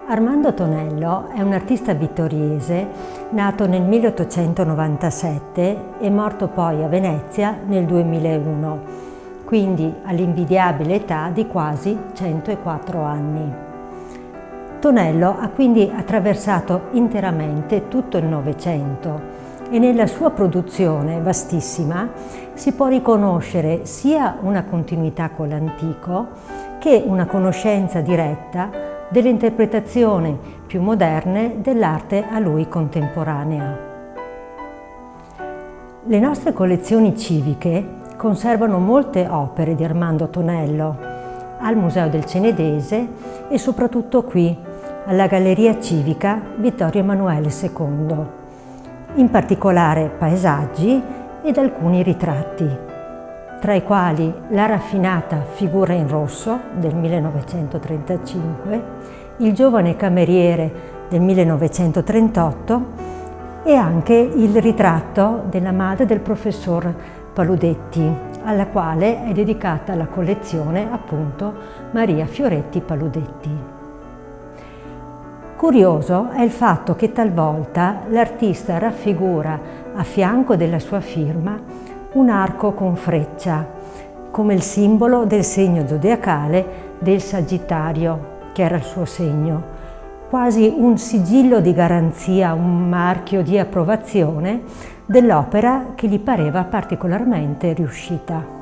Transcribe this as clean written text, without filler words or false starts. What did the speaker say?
Armando Tonello è un artista vittoriese nato nel 1897 e morto poi a Venezia nel 2001, quindi all'invidiabile età di quasi 104 anni. Tonello ha quindi attraversato interamente tutto il Novecento e nella sua produzione vastissima si può riconoscere sia una continuità con l'antico che una conoscenza diretta delle interpretazioni più moderne dell'arte a lui contemporanea. Le nostre collezioni civiche conservano molte opere di Armando Tonello al Museo del Cenedese e soprattutto qui, alla Galleria Civica Vittorio Emanuele II, in particolare paesaggi ed alcuni ritratti, tra i quali la raffinata Figura in rosso del 1935, Il giovane cameriere del 1938 e anche il ritratto della madre del professor Paludetti, alla quale è dedicata la collezione appunto Maria Fioretti Paludetti. Curioso è il fatto che talvolta l'artista raffigura a fianco della sua firma un arco con freccia, come il simbolo del segno zodiacale del Sagittario, che era il suo segno, quasi un sigillo di garanzia, un marchio di approvazione dell'opera che gli pareva particolarmente riuscita.